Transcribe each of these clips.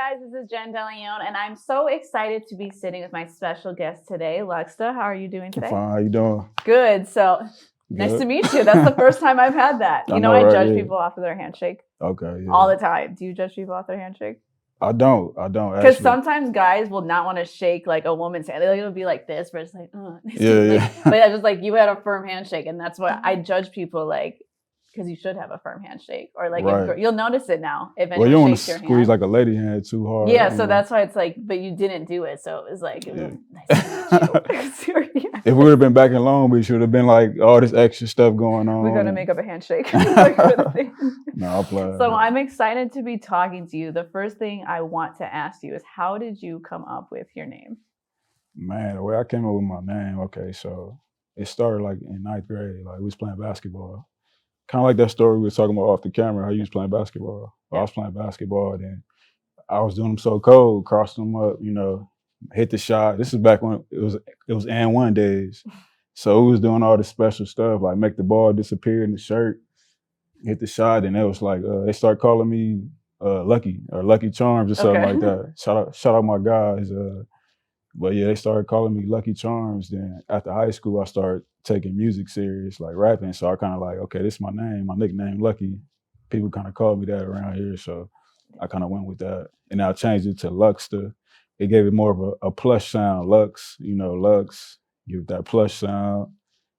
guys, this is Jen DeLeon, and I'm so excited to be sitting with my special guest today, Luxta. How are you doing today? Fine, how you doing? Good. So, nice to meet you. That's the first time I've had that. You know, I judge people off of their handshake. Okay, yeah. All the time. Do you judge people off their handshake? I don't Because sometimes guys will not want to shake like a woman's hand. They'll be like this, but it's like, oh. Yeah. But it's just like you had a firm handshake, and that's why I judge people like. Because you should have a firm handshake, or like right. You'll notice it now if anyone well, you don't want shakes your to squeeze hand. like a lady hand too hard. Yeah, so that's why it's like, but you didn't do it, so it was like, nice to meet you. If we would have been back in Long Beach, it would have been like all this extra stuff going on. We're gonna make up a handshake. No, I'll play. So I'm excited to be talking to you. The first thing I want to ask you is, how did you come up with your name? Man, the way I came up with my name, okay, so it started like in 9th grade. Like we was playing basketball. Kind of like that story we were talking about off the camera, how you was playing basketball. Yeah. I was playing basketball, and I was doing them so cold, crossing them up, you know, hit the shot. This is back when it was and one days. So we was doing all this special stuff, like make the ball disappear in the shirt, hit the shot, and it was like, they start calling me Lucky or Lucky Charms or something like that. Shout out my guys. But yeah, they started calling me Lucky Charms. Then after high school, I started taking music serious, like rapping. So I kind of like, okay, this is my name, my nickname, Lucky. People kind of called me that around here. So I kind of went with that. And I changed it to Luxta. It gave it more of a plush sound, Lux, you know, Lux, give it that plush sound.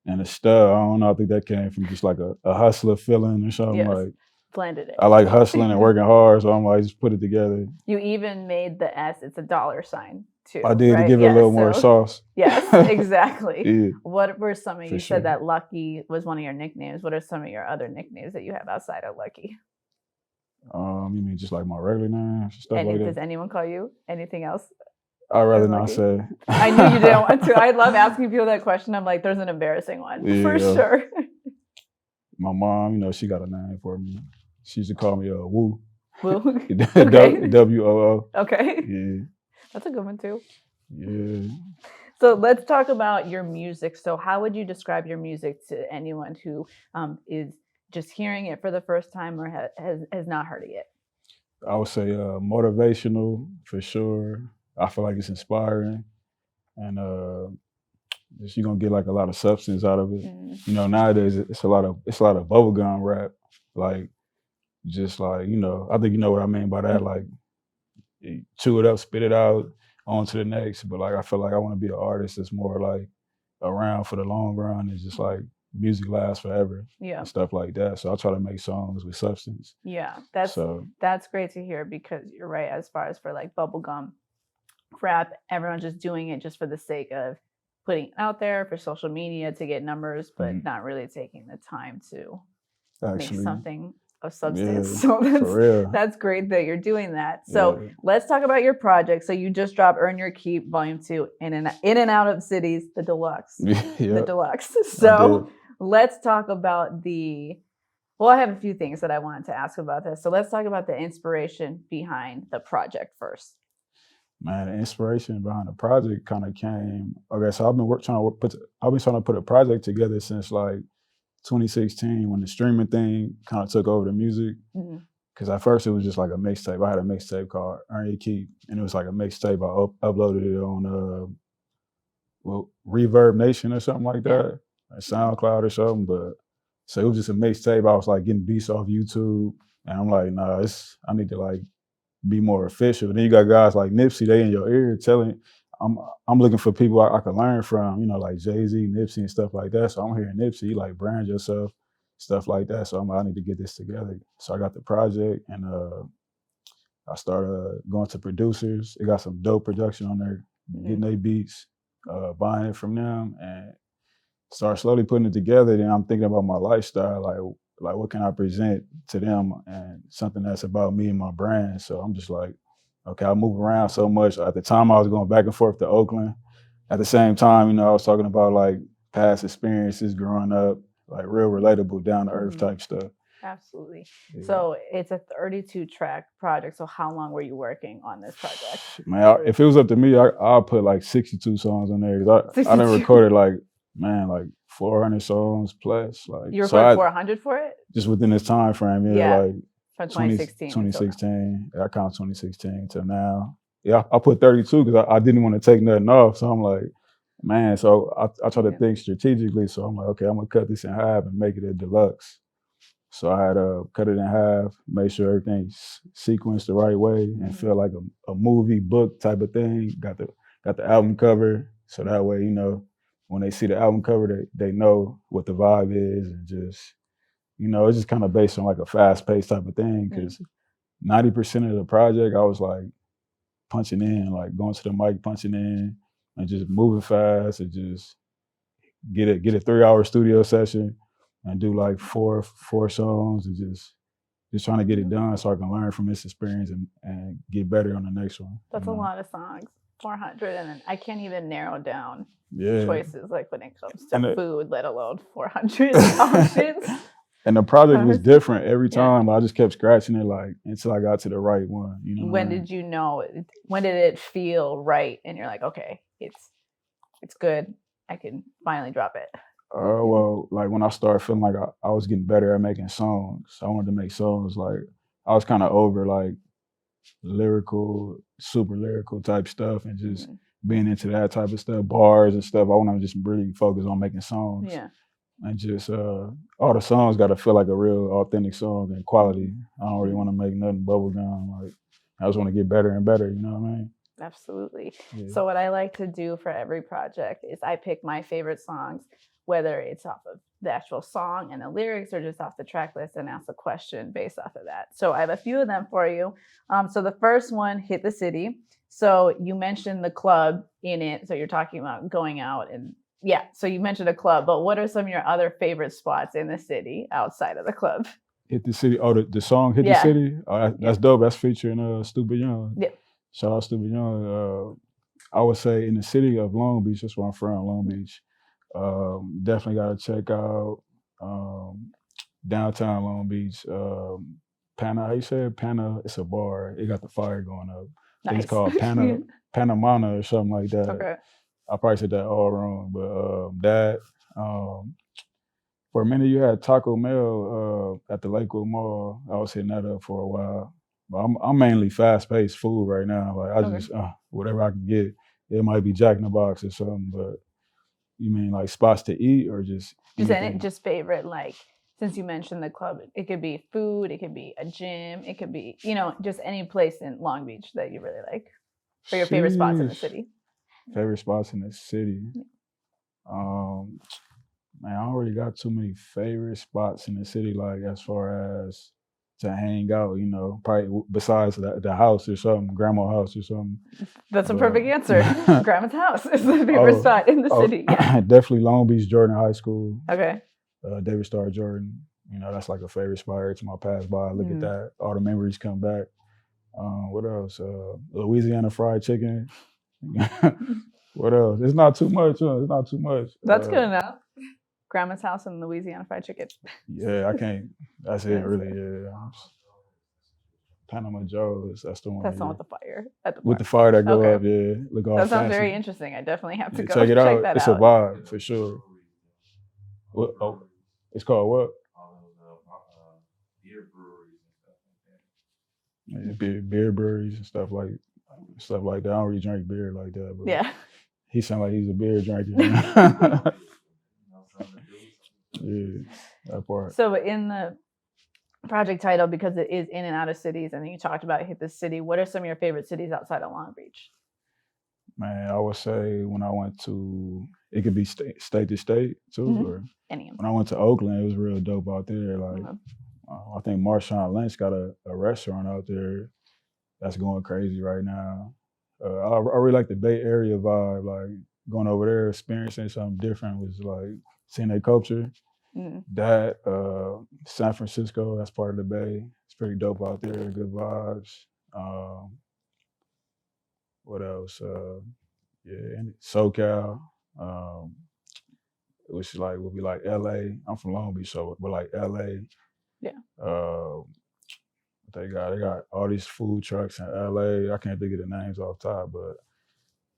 And the stuff, I don't know, I think that came from just like a hustler feeling or something. Yes. Like blended it. I like hustling and working hard, so I'm like, just put it together. You even made the S, it's a $sign too. I did, right? to give it a little more sauce. Yes, exactly. Yeah. What were some of, you sure. said that Lucky was one of your nicknames. What are some of your other nicknames that you have outside of Lucky? You mean just like my regular name, stuff like that? Does anyone call you anything else? I'd rather not say. I knew you didn't want to. I love asking people that question. I'm like, there's an embarrassing one for sure. My mom, you know, she got a name for me. She used to call me Woo. Woo. Okay. W-O-O. Okay. Yeah. That's a good one too. Yeah. So let's talk about your music. So how would you describe your music to anyone who is just hearing it for the first time or has not heard it yet? I would say motivational for sure. I feel like it's inspiring, and you're gonna get like a lot of substance out of it. You know, nowadays it's a lot of bubblegum rap, like just like, you know, I think you know what I mean by that, like you chew it up, spit it out, on to the next. But like I feel like I want to be an artist that's more like around for the long run. It's just like music lasts forever, and stuff like that. So I try to make songs with substance. Yeah, that's great to hear, because you're right. As far as for like bubblegum rap, everyone's just doing it just for the sake of putting it out there for social media to get numbers, but not really taking the time to make something of substance. Yeah, so that's great that you're doing that. So let's talk about your project. So you just dropped Earn Your Keep Volume 2, In and Out of Cities, the deluxe. The deluxe. So let's talk about well, I have a few things that I wanted to ask about this. So let's talk about the inspiration behind the project first. Man, the inspiration behind the project kind of came. Okay, so I've been trying to put a project together since like 2016, when the streaming thing kind of took over the music. Because at first it was just like a mixtape. I had a mixtape called Earn Your Keep, and it was like a mixtape. I uploaded it on Reverb Nation or something like that, or SoundCloud or something. But so it was just a mixtape. I was like getting beats off YouTube, and I'm like, nah, I need to like be more official. And then you got guys like Nipsey, they in your ear telling, I'm looking for people I can learn from, you know, like Jay-Z, Nipsey and stuff like that. So I'm hearing Nipsey, like brand yourself, stuff like that. So I'm like, I need to get this together. So I got the project, and I started going to producers. It got some dope production on there, getting their beats, buying it from them, and start slowly putting it together. Then I'm thinking about my lifestyle, like what can I present to them, and something that's about me and my brand. So I'm just like, okay, I move around so much. At the time I was going back and forth to Oakland. At the same time, you know, I was talking about like past experiences growing up, like real relatable, down to earth type stuff. Absolutely. Yeah. So it's a 32-track project. So how long were you working on this project? Man, if it was up to me, I'll put like 62 songs on there. I done recorded like 400 songs plus. Like, you recorded 400 for it? Just within this time frame, like From 2016. 2016. I count 2016 till now. Yeah, I put 32 because I didn't want to take nothing off. So I'm like, man, so I try to think strategically. So I'm like, okay, I'm going to cut this in half and make it a deluxe. So I had to cut it in half, make sure everything's sequenced the right way and feel like a movie book type of thing. Got the album cover. So that way, you know, when they see the album cover, they know what the vibe is and just, you know, it's just kind of based on like a fast paced type of thing. Cause 90% of the project, I was like punching in, like going to the mic, punching in and just moving fast and just get a 3-hour studio session and do like four songs and just trying to get it done so I can learn from this experience and get better on the next one. That's a lot of songs. 400, and then I can't even narrow down choices like when it comes to food, let alone 400 options. And the project was different every time, but I just kept scratching it like until I got to the right one. You know, when did you know? When did it feel right? And you're like, okay, it's good. I can finally drop it. Well, like when I started feeling like I was getting better at making songs. I wanted to make songs like I was kind of over like super lyrical type stuff and just being into that type of stuff, bars and stuff. I want to just really focus on making songs. Yeah. And just all the songs got to feel like a real authentic song and quality. I don't really want to make nothing bubblegum. Like I just want to get better and better. You know what I mean? Absolutely. Yeah. So what I like to do for every project is I pick my favorite songs, whether it's off of the actual song and the lyrics or just off the track list, and ask a question based off of that. So I have a few of them for you. So the first one, Hit the City. So you mentioned the club in it. So you're talking about going out and so you mentioned a club, but what are some of your other favorite spots in the city outside of the club? Hit the City. Oh, the song Hit the City? Oh, that's dope. That's featuring Stupid Young. Yeah. Shout out Stupid Young. I would say in the city of Long Beach, that's where I'm from, Long Beach. Definitely got to check out downtown Long Beach. Pana, how you say it? Pana, it's a bar. It got the fire going up. Nice. It's called Panamana or something like that. Okay. I probably said that all wrong, but for a minute you had Taco Bell at the Lakewood Mall. I was hitting that up for a while. But I'm mainly fast-paced food right now. Like I just whatever I can get. It might be Jack in the Box or something, but you mean like spots to eat or just just favorite, like since you mentioned the club, it could be food, it could be a gym, it could be, you know, just any place in Long Beach that you really like for your favorite spots in the city. Favorite spots in the city. Man, I don't really got too many favorite spots in the city, like as far as to hang out, you know, probably besides the house or something, grandma's house or something. That's a perfect answer. Grandma's house is the favorite spot in the city. Yeah. Definitely Long Beach Jordan High School. Okay. David Starr Jordan. You know, that's like a favorite spot every time I pass by. I look at that. All the memories come back. What else? Louisiana fried chicken. What else? It's not too much. It's not too much. That's good enough. Grandma's house and Louisiana fried chicken. Yeah, I can't. That's it, really. Yeah. Panama Joe's. That's the one. That's the one with the fire. With the fire that go up, yeah. Look all that sounds fancy. Very interesting. I definitely have to go check it out. That it's a vibe for sure. What? Oh, it's called what? Beer breweries and stuff like that. Yeah, beer breweries and stuff like that. I don't really drink beer like that, but yeah. He sounds like he's a beer drinker. Yeah, that part. So in the project title, because it is in and out of cities, and then you talked about Hit the City, what are some of your favorite cities outside of Long Beach? Man, I would say when I went to, it could be state to state too, or any. When I went to Oakland, it was real dope out there. Like I think Marshawn Lynch got a restaurant out there that's going crazy right now. I really like the Bay Area vibe, like going over there, experiencing something different was like seeing their culture. That San Francisco, that's part of the Bay. It's pretty dope out there, good vibes. What else? And SoCal, which like would be like LA. I'm from Long Beach, so but like LA. Yeah. They got all these food trucks in LA. I can't think of the names off top, but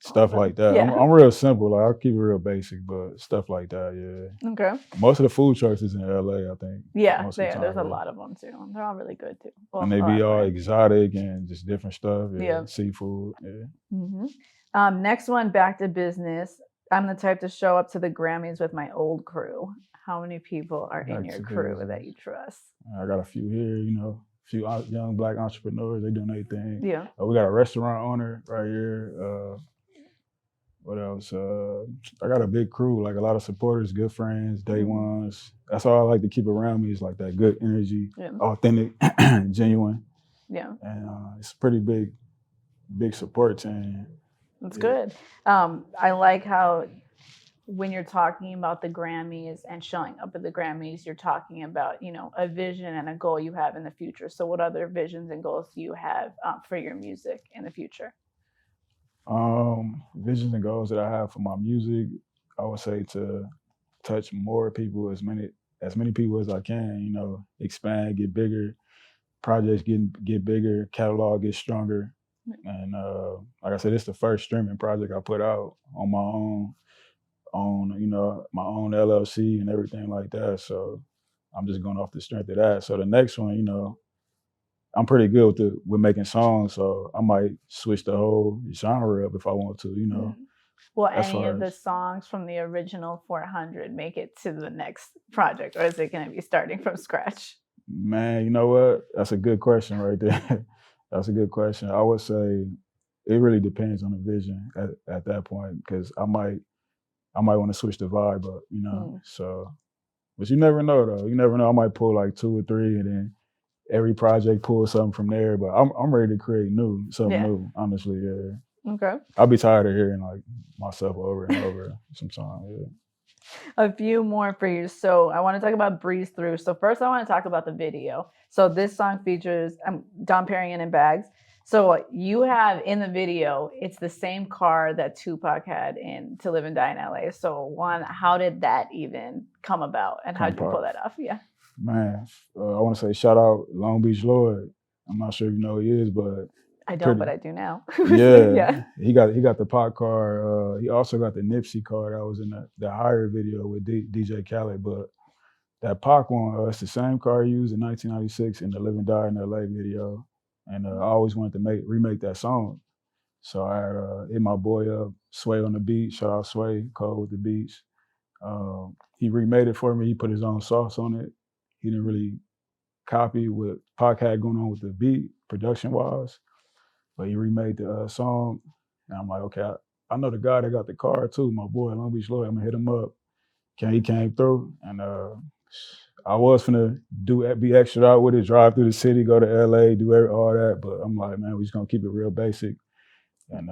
Stuff like that. Yeah. I'm real simple. Like, I'll keep it real basic, but stuff like that, yeah. Okay. Most of the food trucks is in LA, I think. Yeah, there's a lot of them too. They're all really good too. Well, and they be all exotic and just different stuff. Yeah. Seafood. Yeah. Mm-hmm. Next one, back to business. I'm the type to show up to the Grammys with my old crew. How many people are in your crew that you trust? I got a few here, you know. Few young Black entrepreneurs, they doing their thing. Yeah. We got a restaurant owner right here. What else? I got a big crew, like a lot of supporters, good friends, day ones. That's all I like to keep around me is like that good energy, authentic, genuine. Yeah. And it's a pretty big support team. That's good. I like how when you're talking about the Grammys and showing up at the Grammys, you're talking about, you know, a vision and a goal you have in the future. So what other visions and goals do you have for your music in the future? Visions and goals that I have for my music, I would say to touch more people, as many people as I can, you know, expand, get bigger, projects get bigger, catalog get stronger. And like I said, it's the first streaming project I put out on my own, you know, my own LLC and everything like that. So I'm just going off the strength of that. So the next one, you know, I'm pretty good with making songs, so I might switch the whole genre up if I want to, you know. Will any of the songs from the original 400 make it to the next project, or is it going to be starting from scratch? Man, you know what? That's a good question right there. That's a good question. I would say it really depends on the vision at that point, because I might want to switch the vibe up, you know. So, but you never know though. You never know. I might pull like 2 or 3, and then every project pull something from there. But I'm ready to create something new. Honestly, yeah. Okay. I'll be tired of hearing like myself over and over sometimes. Yeah. A few more for you. So I want to talk about Breeze Through. So first I want to talk about the video. So this song features Dom Perignon and Bags. So you have in the video, it's the same car that Tupac had in To Live and Die in LA. So one, how did that even come about, and how did you pull that off? Yeah. Man, I want to say shout out Long Beach Lloyd. I'm not sure if you know who he is, but I don't, but I do now. Yeah. He got the Pac car. He also got the Nipsey car that was in the Higher video with DJ Khaled. But that Pac one, it's the same car he used in 1996 in the Live and Die in LA video. And I always wanted to remake that song. So I had hit my boy up, Sway on the beat. Shout out Sway, Cole with the beats. He remade it for me. He put his own sauce on it. He didn't really copy what Pac had going on with the beat, production-wise. But he remade the song. And I'm like, okay, I know the guy that got the car too, my boy, Long Beach Lloyd. I'm going to hit him up. He came through. And I was finna be extra out with it, drive through the city, go to LA, do all that. But I'm like, man, we just going to keep it real basic. And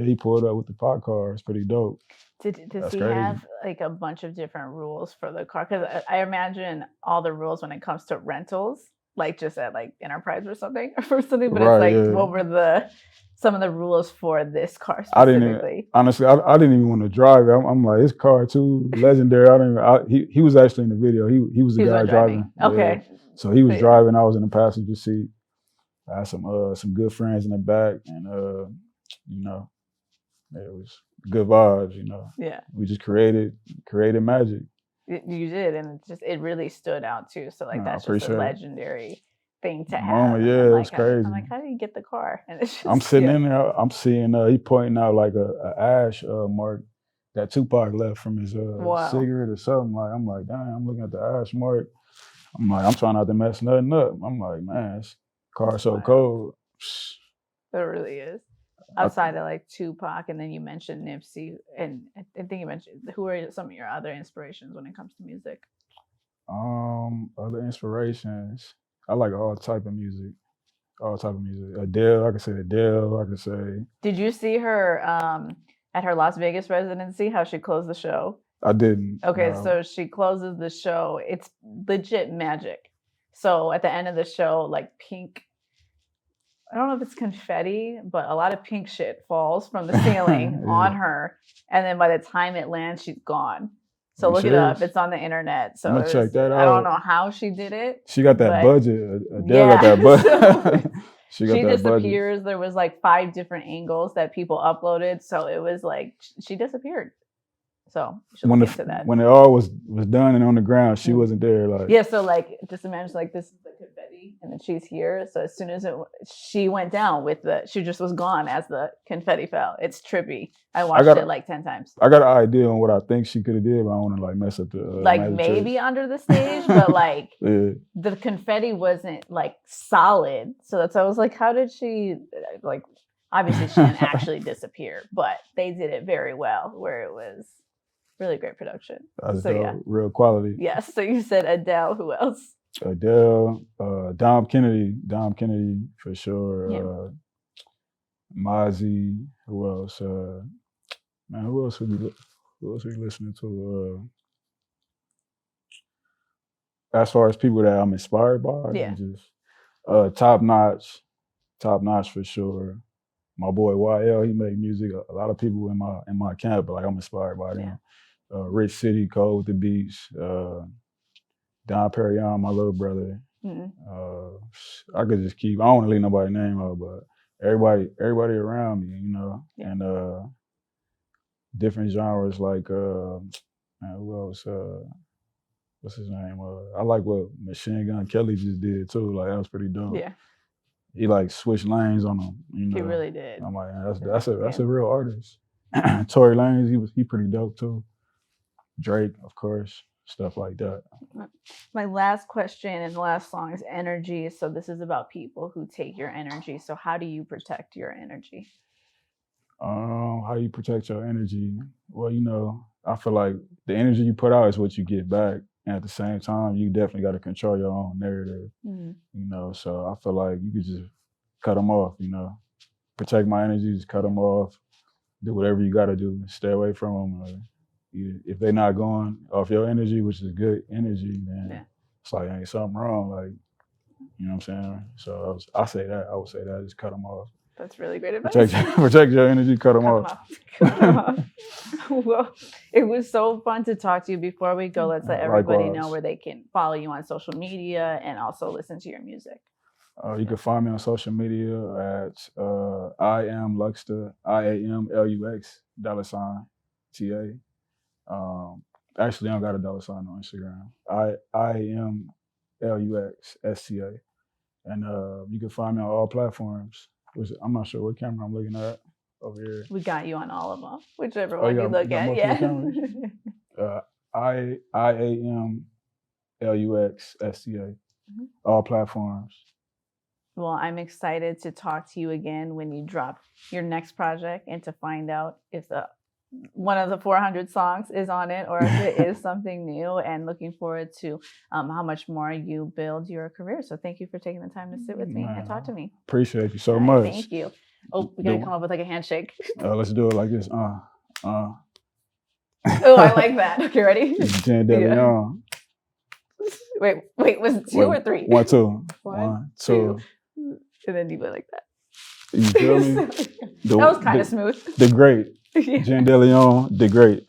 he pulled up with the Pac car. It's pretty dope. Does he have like a bunch of different rules for the car? Because I imagine all the rules when it comes to rentals, like just at like Enterprise or something. But right, it's like, what were some of the rules for this car specifically? I didn't even want to drive it. I'm like, this car too legendary. He was actually in the video. He was the guy driving. Okay. Yeah. So he was driving. I was in the passenger seat. I had some good friends in the back, and you know, it was good vibes, you know. Yeah. We just created magic. You did, and it really stood out too. So like that's just a legendary thing to have. Yeah, it was crazy. I'm like, how did you get the car? And it's just, I'm sitting in there, I'm seeing he pointing out like a ash mark that Tupac left from his cigarette or something. Like I'm like, damn, I'm looking at the ash mark. I'm like, I'm trying not to mess nothing up. I'm like, man, this car so cold. It really is. Outside of like Tupac, and then you mentioned Nipsey, and I think you mentioned, who are some of your other inspirations when it comes to music? Other inspirations, I like all type of music. Adele, I could say Adele. I could say. Did you see her at her Las Vegas residency? How she closed the show? I didn't. Okay, so she closes the show. It's legit magic. So at the end of the show, like pink. I don't know if it's confetti, but a lot of pink shit falls from the ceiling on her. And then by the time it lands, she's gone. So look it up. It's on the internet. So I'm gonna check that out. I don't know how she did it. She got that budget. Adele got that budget. She got she that budget. disappears. There was like 5 different angles that people uploaded, so it was like she disappeared. So you should look into that. When it all was done and on the ground, she wasn't there. Like yeah, so like just imagine like this is the confetti, and then she's here. So as soon as she went down with she just was gone as the confetti fell. It's trippy. I watched it like 10 times. I got an idea on what I think she could have did, but I want to like mess up the like maybe under the stage, but like yeah. The confetti wasn't like solid. So that's why I was like, how did she like? Obviously, she didn't actually disappear, but they did it very well, where it was really great production. So yeah, real quality. Yes. So you said Adele. Who else? Adele, Dom Kennedy for sure. Yeah. Mozzie. Who else? Man, who else are we listening to? As far as people that I'm inspired by, yeah, just top notch for sure. My boy YL, he made music. A lot of people in my camp, but like I'm inspired by them. Rich City, Cole with the Beats, Don Perignon, my little brother. Mm-hmm. I could just keep. I don't want to leave nobody's name out, but everybody around me, you know, and different genres like who else? What's his name? I like what Machine Gun Kelly just did too. Like that was pretty dope. Yeah. He like switched lanes on them. You know? He really did. I'm like, that's a real artist. Tory Lanez, he pretty dope too. Drake, of course, stuff like that. My last question and the last song is energy. So this is about people who take your energy. So how do you protect your energy? How you protect your energy? Well, you know, I feel like the energy you put out is what you get back. And at the same time, you definitely got to control your own narrative, you know? So I feel like you could just cut them off, you know? Protect my energy, just cut them off. Do whatever you got to do. Stay away from them. If they're not going off your energy, which is good energy, then it's like ain't something wrong. Like, you know what I'm saying? So I would say that, just cut them off. That's really great advice. Protect your energy, cut them off. Cut them off. Well, it was so fun to talk to you. Before we go, let's let everybody know where they can follow you on social media and also listen to your music. You can find me on social media at I am Luxta, IAMLUX $TA. Actually, I don't got a $ on Instagram. IAMLUXSTA. And you can find me on all platforms. Which I'm not sure what camera I'm looking at over here. We got you on all of them, whichever one you look at. Yeah. IAMLUXSTA. All platforms. Well, I'm excited to talk to you again when you drop your next project and to find out if one of the 400 songs is on it or if it is something new, and looking forward to how much more you build your career. So thank you for taking the time to sit with me and talk to me. Appreciate you so much. Thank you. Oh, we gotta come up with like a handshake. Let's do it like this. Oh, I like that. Okay, ready? Jen DeLeon. Wait, was it 2 or 3? 1, 2. 1, 2. And then you go like that. You feel me? That was kind of smooth. The great. Jen DeLeon, the great.